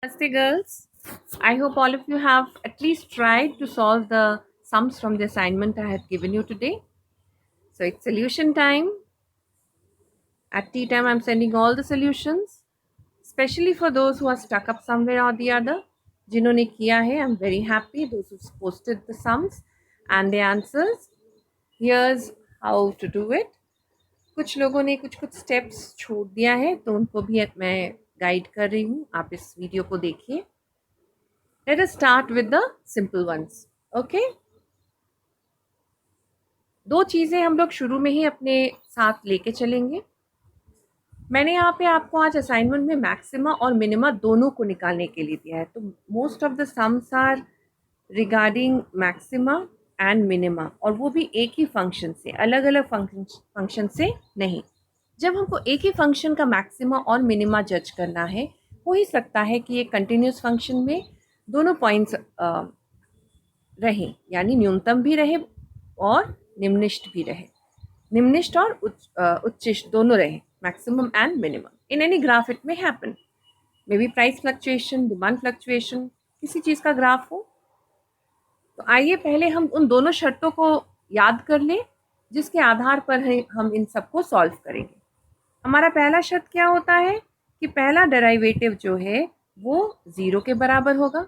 Namaste girls. I hope all of you have at least tried to solve the sums from the assignment I had given you today. So it's solution time. At tea time I'm sending all the solutions, especially for those who are stuck up somewhere or the other. जिन्होंने किया है, I'm very happy. Those who posted the sums and the answers. Here's how to do it. कुछ लोगों ने कुछ कुछ steps छोड़ दिया है तो उनको भी मैं गाइड कर रही हूँ. आप इस वीडियो को देखिए. Let us start with the simple ones. Okay? दो चीज़ें हम लोग शुरू में ही अपने साथ लेके चलेंगे. मैंने यहाँ पे आपको आज असाइनमेंट में मैक्सिमा और मिनिमा दोनों को निकालने के लिए दिया है. तो most of the sums are regarding maxima and minima, और वो भी एक ही फंक्शन से, अलग अलग फंक्शन से नहीं. जब हमको एक ही फंक्शन का मैक्सिमा और मिनिमा जज करना है, हो ही सकता है कि एक कंटिन्यूस फंक्शन में दोनों पॉइंट्स रहे, यानी न्यूनतम भी रहे और निम्निष्ट भी रहे. निम्निष्ट और उच्चिष्ट दोनों रहे, maximum and minimum. In any graph it may happen, may be price fluctuation, demand fluctuation, किसी चीज़ का ग्राफ हो. तो आइए पहले हम उन दोनों शर्तों को याद कर लें जिसके आधार पर हम इन सबको सॉल्व करेंगे. हमारा पहला शर्त क्या होता है कि पहला डेरिवेटिव जो है वो 0 के बराबर होगा,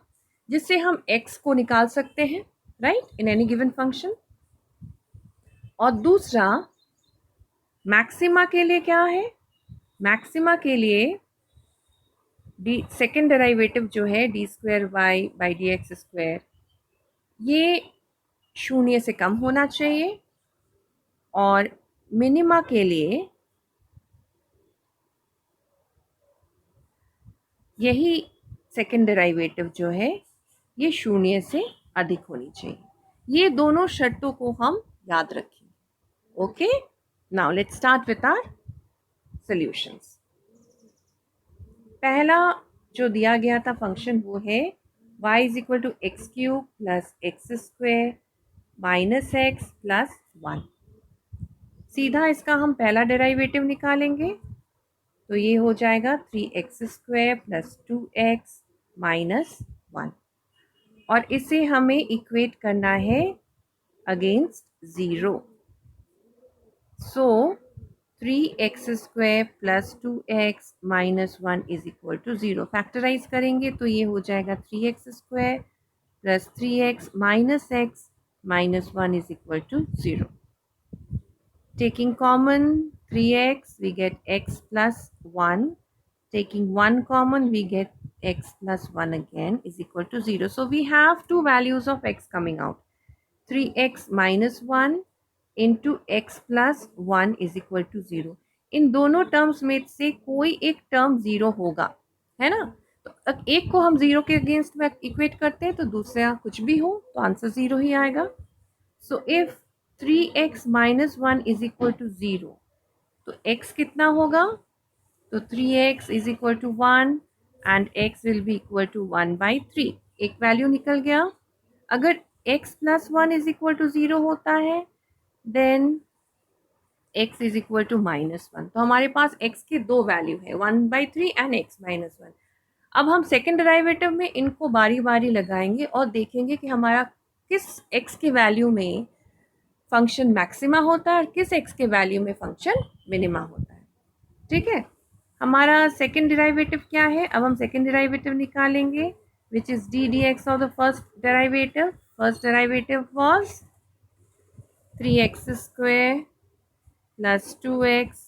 जिससे हम x को निकाल सकते हैं, right, in any given function. और दूसरा, मैक्सिमा के लिए क्या है? मैक्सिमा के लिए सेकेंड डेरिवेटिव जो है d square y by d x square, ये 0 से कम होना चाहिए. और मिनिमा के लिए यही सेकेंड डेरिवेटिव जो है ये 0 से अधिक होनी चाहिए. ये दोनों शर्तों को हम याद रखें. Okay, now let's start with our solutions. पहला जो दिया गया था फंक्शन वो है y is equal to x cube plus x square minus x plus 1. सीधा इसका हम पहला डेरिवेटिव निकालेंगे तो ये हो जाएगा 3x square plus 2x minus 1, और इसे हमें इक्वेट करना है against 0. So 3x square plus 2x minus 1 is equal to 0. Factorise करेंगे तो ये हो जाएगा 3x square plus 3x minus x minus 1 is equal to 0. Taking common 3x, we get x plus 1. Taking 1 common, we get x plus 1 again is equal to 0. So we have two values of x coming out. 3x minus 1 into x plus 1 is equal to 0. इन दोनों terms में से कोई एक term 0 होगा, है ना. तो एक को हम 0 के अगेंस्ट में इक्वेट करते हैं तो दूसरा कुछ भी हो तो आंसर 0 ही आएगा. So if 3x minus 1 is equal to 0, तो x कितना होगा? तो 3x is equal to 1 and x will be equal to 1/3. एक वैल्यू निकल गया. अगर x plus 1 is equal to 0 होता है then x is equal to minus 1. तो हमारे पास x के दो वैल्यू है, 1/3 एंड x माइनस 1. अब हम सेकेंड डेरिवेटिव में इनको बारी बारी लगाएंगे और देखेंगे कि हमारा किस x के वैल्यू में फंक्शन मैक्सिमा होता है और किस x के वैल्यू में फंक्शन मिनिमा होता है. ठीक है, हमारा सेकेंड डेरिवेटिव क्या है? अब हम सेकेंड डेरिवेटिव निकालेंगे which is d d x of the first derivative. First derivative was 3x square plus 2x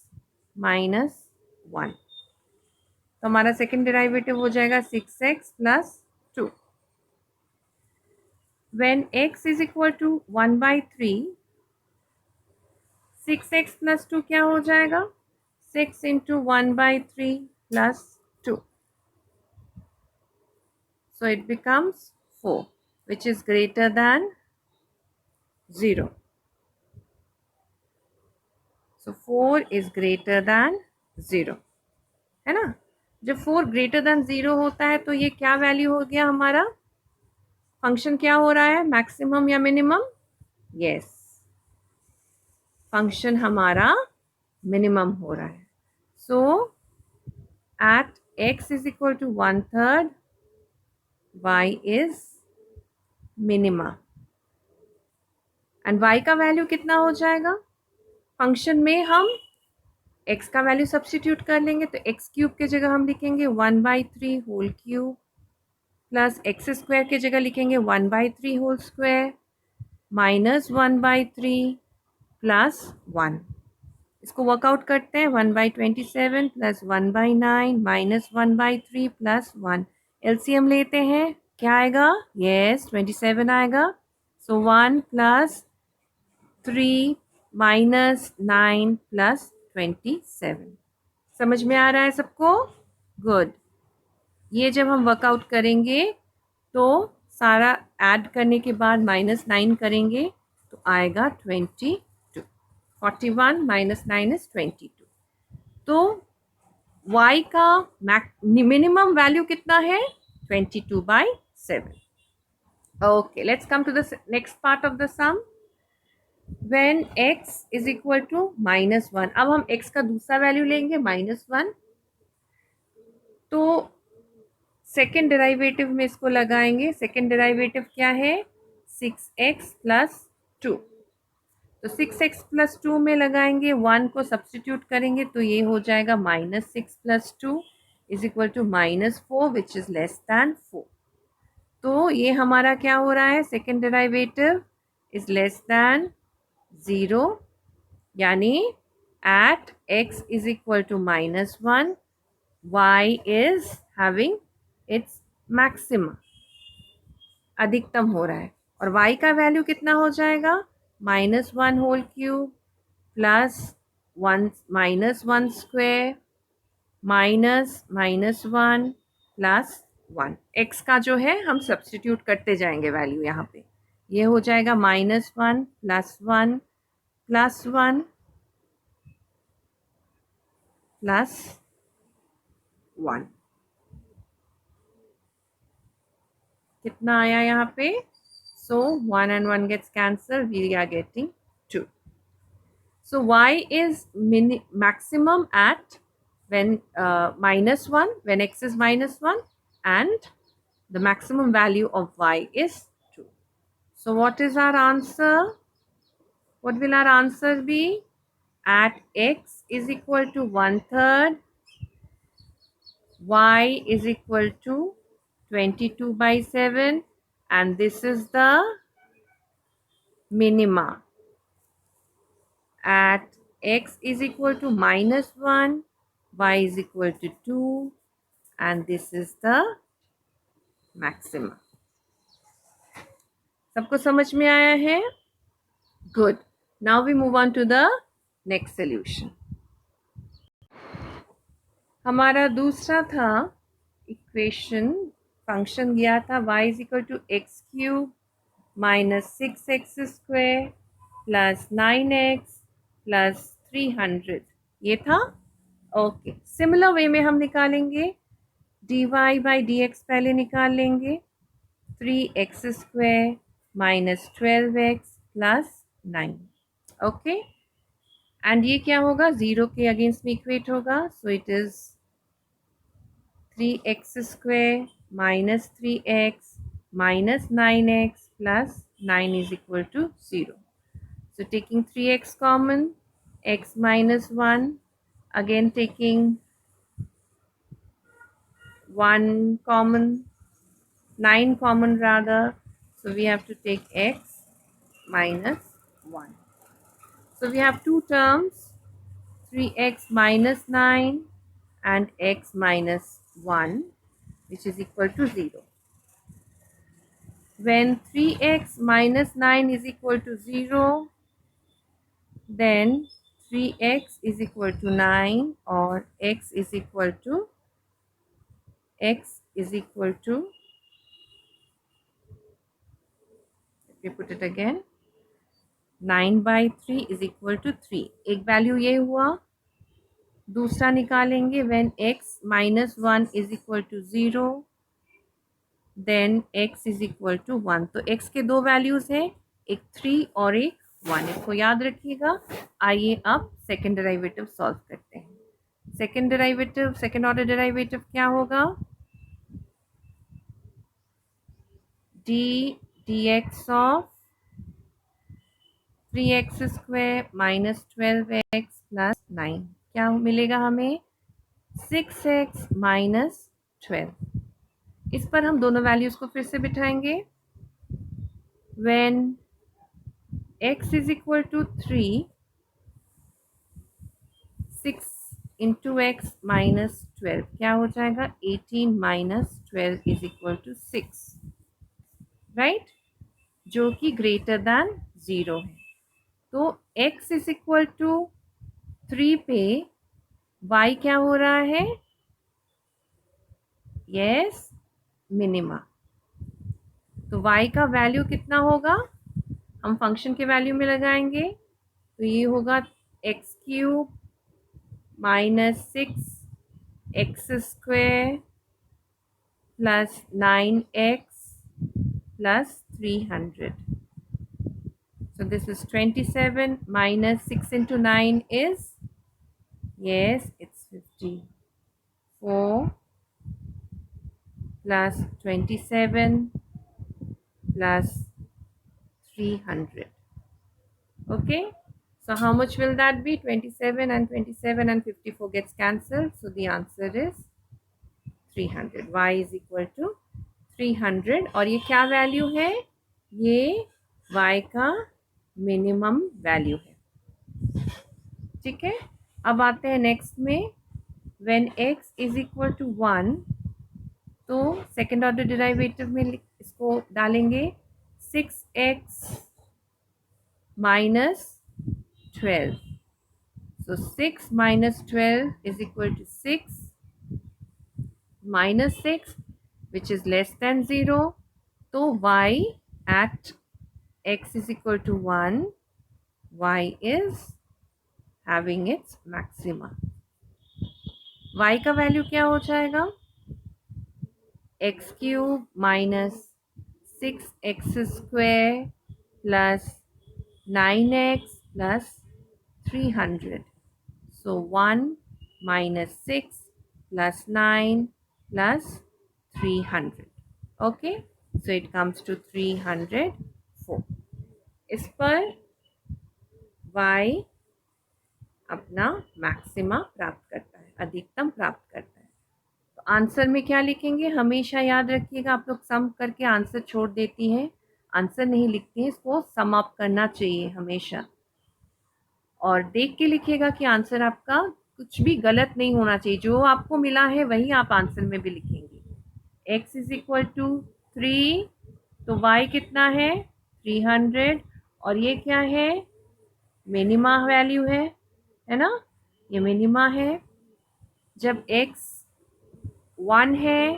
minus 1. तो हमारा सेकेंड डेरिवेटिव हो जाएगा 6x plus 2. When x is equal to 1/3, 6x plus 2 क्या हो जाएगा? 6 into 1/3 plus 2. So it becomes 4, which is greater than 0. So 4 is greater than 0, है ना. जब 4 ग्रेटर देन 0 होता है तो ये क्या वैल्यू हो गया हमारा? फंक्शन क्या हो रहा है, मैक्सिमम या मिनिमम? यस, फंक्शन हमारा मिनिमम हो रहा है. So at x is equal to 1/3, y is minima and y का वैल्यू कितना हो जाएगा? फंक्शन में हम x का वैल्यू सब्स्टिट्यूट कर लेंगे तो एक्स क्यूब के जगह हम लिखेंगे 1/3 whole cube plus x square के जगह लिखेंगे 1/3 होल स्क्वायर माइनस 1/3 प्लस 1। इसको वर्कआउट करते हैं 1/27 प्लस 1/9 माइनस 1/3 प्लस 1। एलसीएम लेते हैं, क्या आएगा? यस 27 आएगा। सो 1 प्लस 3 माइनस 9 प्लस 27। समझ में आ रहा है सबको? गुड। ये जब हम वर्कआउट करेंगे तो सारा ऐड करने के बाद -9 करेंगे तो आएगा 22। 41 माइनस 9 इज 22। तो y का मिनिमम वैल्यू कितना है? 22/7। Okay, let's come to the next part of the sum. When x is equal to -1, अब हम x का दूसरा वैल्यू लेंगे -1, तो सेकेंड डेरिवेटिव में इसको लगाएंगे। सेकेंड डेरिवेटिव क्या है? 6x plus 2। तो 6x प्लस 2 में लगाएंगे, 1 को सब्सटीट्यूट करेंगे तो ये हो जाएगा -6 plus 2 is equal to -4 which is less than 4। तो ये हमारा क्या हो रहा है? Second derivative is less than 0, यानी at x is equal to -1 y is having its maximum, अधिकतम हो रहा है। और y का वैल्यू कितना हो जाएगा? -1 whole cube plus 1 -1 square minus -1 plus 1। x का जो है हम सब्स्टिट्यूट करते जाएंगे वैल्यू यहाँ पे। ये हो जाएगा -1 प्लस 1 प्लस 1 प्लस 1। कितना आया यहाँ पे? So 1 and 1 gets cancelled, we are getting 2. So y is maximum at when -1, when x is -1, and the maximum value of y is 2. So what is our answer? What will our answer be? At x is equal to 1/3, y is equal to 22/7, and this is the minima. At x is equal to -1, y is equal to 2, and this is the maximum. सबको समझ में आया है? Good. Now we move on to the next solution. हमारा दूसरा था equation, function दिया था y is equal to x³ minus 6x² plus 9x plus 300, ये था। ओके, सिमिलर वे में हम निकालेंगे। dy बाई dx पहले निकाल लेंगे। 3x² minus 12x plus 9। Okay, and ये क्या होगा? 0 के अगेंस्ट में इक्वेट होगा। So it is 3x² minus 3x minus 9x plus 9 is equal to 0. So taking 3x common, x minus 1, again taking 1 common, 9 common rather, so we have to take x minus 1. So we have two terms, 3x minus 9 and x minus 1, which is equal to 0. When 3x minus 9 is equal to 0, then 3x is equal to 9, or x is equal to, let me put it again, 9/3 is equal to 3. एक value ये हुआ। दूसरा निकालेंगे, when x minus 1 is equal to 0, then x is equal to 1. तो x के दो values हैं, एक 3 और एक 1, इसको याद रखिएगा। आइए अब सेकेंड डेरिवेटिव सॉल्व करते हैं। सेकेंड ऑर्डर डेरिवेटिव क्या होगा? dx of 3x² minus 12x plus 9 क्या मिलेगा हमें 6x माइनस 12। इस पर हम दोनों वैल्यूज को फिर से बिठाएंगे। When x is equal to 3, 6 into x minus 12 क्या हो जाएगा 18 minus 12 is equal to 6, right, जो कि ग्रेटर दैन 0 है। तो x इज इक्वल टू 3 पे y क्या हो रहा है, यस, मिनिमा। तो y का वैल्यू कितना होगा, हम फंक्शन के वैल्यू में लगाएंगे तो ये होगा x³ minus 6x² plus 9x plus 300. So this is 27 minus 6 into 9 is, yes, it's 54 plus 27 plus 300. Okay, so how much will that be? 27 and 27 and 54 gets cancelled. So the answer is 300. Y is equal to 300. और ये क्या value है, ये y का minimum value है। ठीक है, अब आते हैं नेक्स्ट में। When x is equal to 1 तो सेकेंड ऑर्डर डिराइवेटिव में इसको डालेंगे 6x minus 12. So 6 minus 12 is equal to 6 minus 6 which is less than 0. So y at x is equal to 1, y is having its maxima. y का value क्या हो जाएगा, x³ minus 6x² plus 9x plus 300. So 1 minus 6 plus 9 plus 300. Okay, so it comes to 304. इस पर y अपना maxima प्राप्त करता है, अधिकतम प्राप्त करता है। तो आंसर में क्या लिखेंगे, हमेशा याद रखिएगा, आप लोग सम करके आंसर छोड़ देती हैं, आंसर नहीं लिखती हैं, इसको सम अप करना चाहिए हमेशा। और देख के लिखिएगा कि आंसर आपका कुछ भी गलत नहीं होना चाहिए, जो आपको मिला है वही आप आंसर में भी लिखेंगे। x इज इक्वल टू 3 तो y कितना है 300 और ये क्या है मिनिमा वैल्यू है ना, ये मिनिमा है। जब x 1 है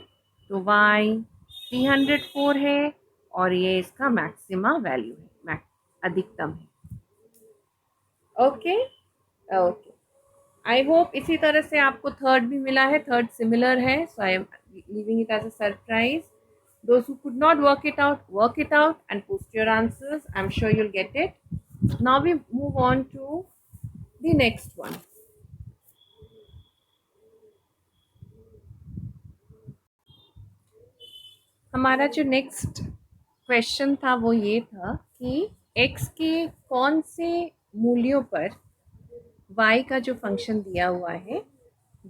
तो y 304 है और ये इसका मैक्सिमा वैल्यू है, अधिकतम है। ओके ओके, आई होप इसी तरह से आपको थर्ड भी मिला है, थर्ड सिमिलर है, so I am leaving it as a surprise. Those who could not work it out and post your answers. I'm sure you'll get it. Now we move on to the next one. हमारा जो next question था वो ये था कि x के कौन से मूल्यों पर y का जो फंक्शन दिया हुआ है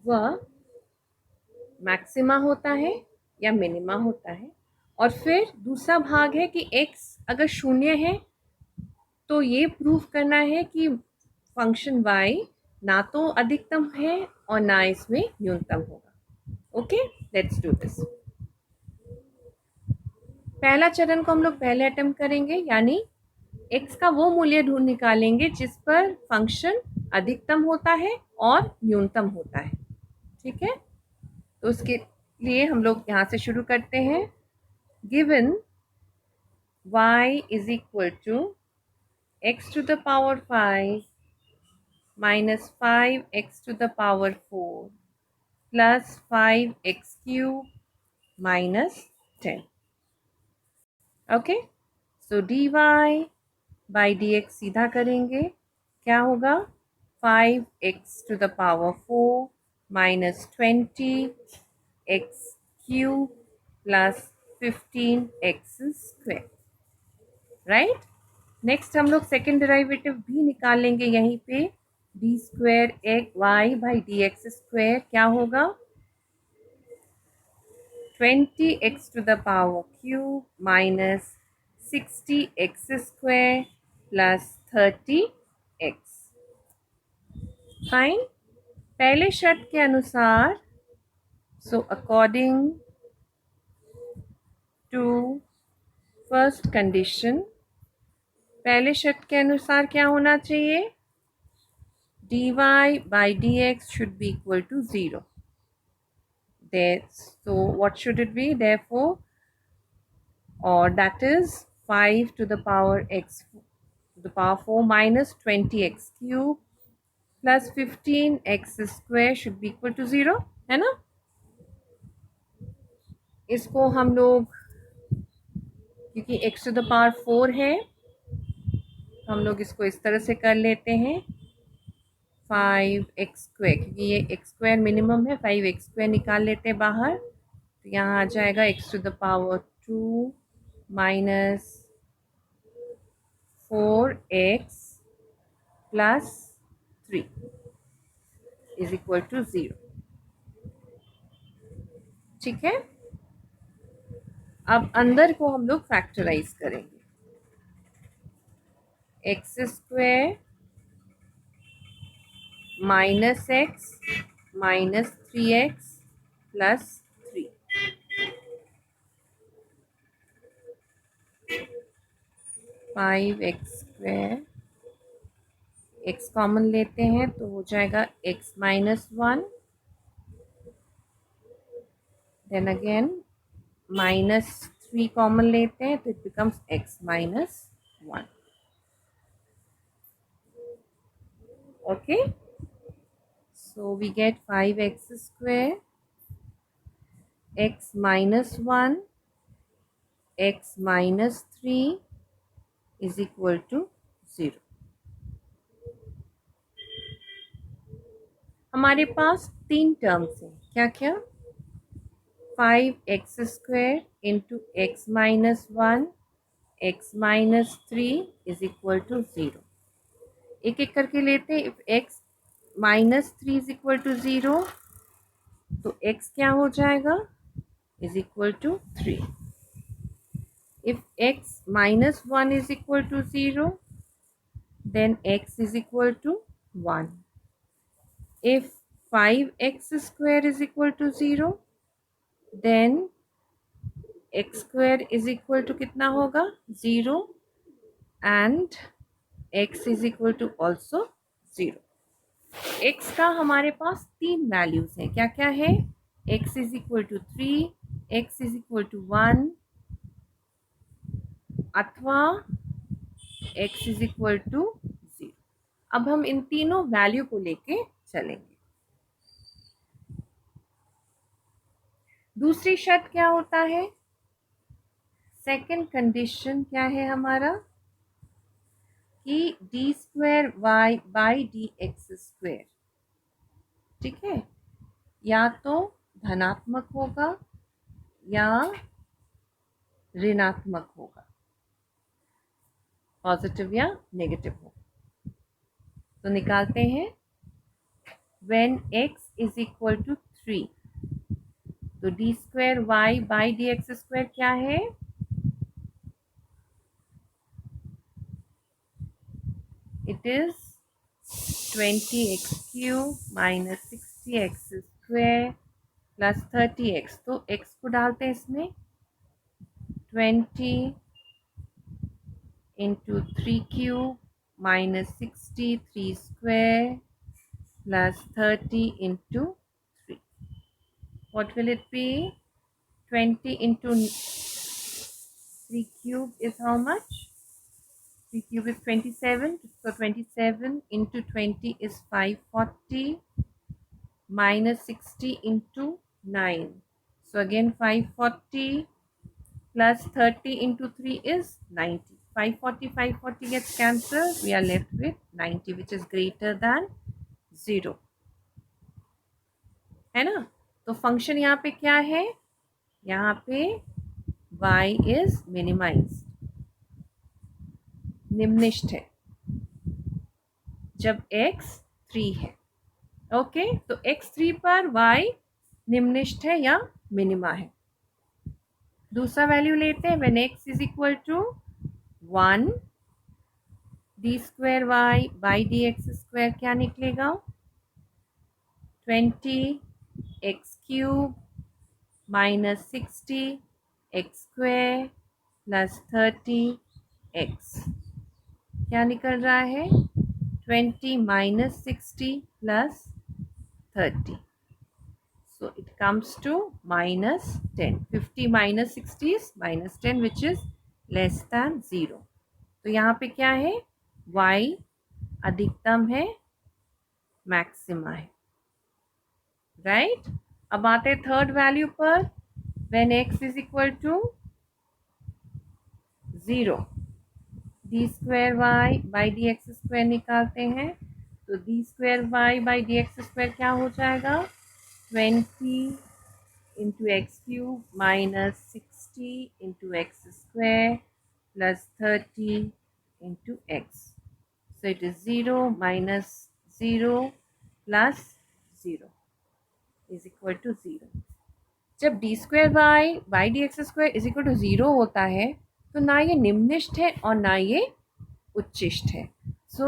वह मैक्सिमा होता है या मिनिमा होता है, और फिर दूसरा भाग है कि x अगर शून्य है तो ये प्रूव करना है कि फंक्शन y ना तो अधिकतम है और ना इसमें न्यूनतम होगा। Okay, let's do this. पहला चरण को हम लोग पहले अटेम्प्ट करेंगे, यानी x का वो मूल्य ढूंढ निकालेंगे जिस पर फंक्शन अधिकतम होता है और न्यूनतम होता है। ठीक है, तो उसके लिए हम लोग यहाँ से शुरू करते हैं। Given y is equal to x to the power 5 minus 5x to the power 4 plus 5x³ minus 10। Okay, so dy by dx सीधा करेंगे, क्या होगा 5x to the power 4 minus 20x³ plus 15x², right. Next हम लोग second derivative भी निकाल लेंगे यहीं पे, d²y/dx² क्या होगा, 20x³ minus 60x² plus 30x। Fine. पहले शर्त के अनुसार, so according to first condition, पहले शर्त के अनुसार क्या होना चाहिए, dy/dx should be equal to 0. So what should it be, therefore, or that is 5 to the power x to the power 4 minus 20x³ plus 15x² should be equal to 0, है ना। इसको हम लोग, क्योंकि x to the power 4 है, हम लोग इसको इस तरह से कर लेते हैं, 5x², क्योंकि ये x² मिनिमम है, 5x² निकाल लेते हैं बाहर, तो यहाँ आ जाएगा x to the power 2 minus 4x plus 3 is equal to 0। ठीक है, अब अंदर को हम लोग फैक्टराइज करेंगे, x² minus x minus 3x plus 3, 5x², x common लेते हैं तो हो जाएगा x minus 1, then again minus 3 common लेते हैं तो it becomes x minus 1। Okay, so we get 5x², x minus 1, x minus 3 is equal to 0। हमारे पास 3 terms हैं, क्या क्या, 5x² into x minus 1 x minus 3 is equal to 0। एक एक करके लेते हैं। If x minus 3 is equal to 0 तो x क्या हो जाएगा, is equal to 3। If x minus 1 is equal to 0, then x is equal to 1. If 5x² is equal to 0, then x² is equal to कितना होगा, 0, and x is equal to also 0. x का हमारे पास 3 values हैं, क्या क्या है, x is equal to 3, x is equal to 1, अथवा x is equal to 0। अब हम इन तीनों वैल्यू को लेके चलेंगे। दूसरी शर्त क्या होता है, सेकंड कंडीशन क्या है हमारा, कि d²y/dx², ठीक है, या तो धनात्मक होगा या ऋणात्मक होगा, पॉजिटिव या नेगेटिव होगा। तो निकालते हैं, when x is equal to 3, तो d²y/dx² क्या है, it is 20x³ minus 60x² plus 30x। तो x को डालते हैं इसमें, 20 into 3³ minus 60 3² plus 30 into 3। What will it be? 20 into 3³ is how much? 3³ is 27. So 27 into 20 is 540 minus 60 into 9. So again 540 plus 30 into 3 is 90. 540 gets cancelled. We are left with 90, which is greater than 0. है ना। तो function यहाँ पे क्या है, यहाँ पे y is minimised, निम्निष्ठ है, जब x 3 है। ओके, तो x3 पर y निम्निष्ठ है या मिनिमा है। दूसरा वैल्यू लेते हैं, when x is equal to 1 d square y by d x square क्या निकलेगा, 20 x cube minus 60 x square plus 30 x, क्या निकल रहा है, 20 minus 60 plus 30, so it comes to minus 10. 50 minus 60 is minus 10 which is less than 0. तो यहाँ पे क्या है, y अधिकतम है, मैक्सिमा है, राइट। अब आते हैं थर्ड वैल्यू पर, when x is equal to 0 d square y by d x square निकालते हैं, तो d square y by d x square क्या हो जाएगा, 20 into x cube minus 60 into x square plus 30 into x. So it is 0 minus 0 plus 0 is equal to 0. जब d square by dx square is equal to 0 होता है तो ना ये निम्निष्ठ है और ना ये उच्चिष्ठ है। So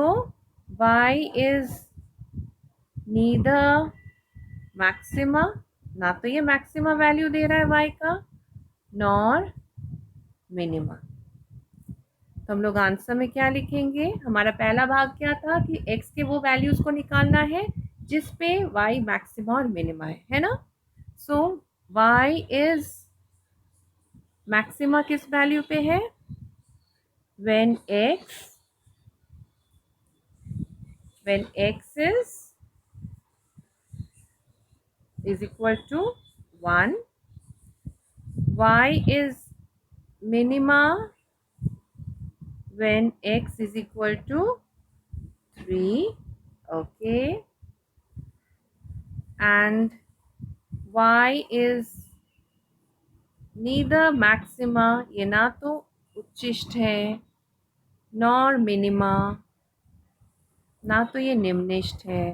y is neither maxima, ना तो ये मैक्सिमा वैल्यू दे रहा है y का, नॉर मिनिमा। तो हम लोग आंसर में क्या लिखेंगे, हमारा पहला भाग क्या था कि x के वो वैल्यूज को निकालना है जिस पे y मैक्सिमा और मिनिमा है ना। सो y इज मैक्सिमा किस वैल्यू पे है, when x is equal to 1, y is minima when x is equal to 3, okay, and y is neither maxima, ये ना तो उच्चिष्ठ है, नॉर मिनिमा, ना तो ये निम्निष्ठ है,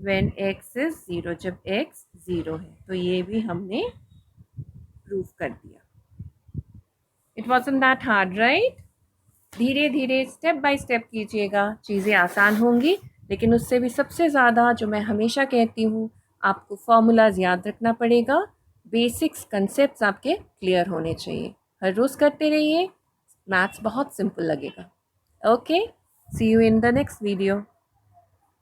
when x is 0, जब x 0 है। तो ये भी हमने प्रूव कर दिया। It wasn't that hard, right. धीरे धीरे स्टेप बाय स्टेप कीजिएगा, चीज़ें आसान होंगी, लेकिन उससे भी सबसे ज़्यादा जो मैं हमेशा कहती हूँ, आपको फॉर्मूलाज याद रखना पड़ेगा, बेसिक्स कंसेप्ट्स आपके क्लियर होने चाहिए। हर रोज़ करते रहिए, मैथ्स बहुत सिंपल लगेगा। Okay, see you in the next video.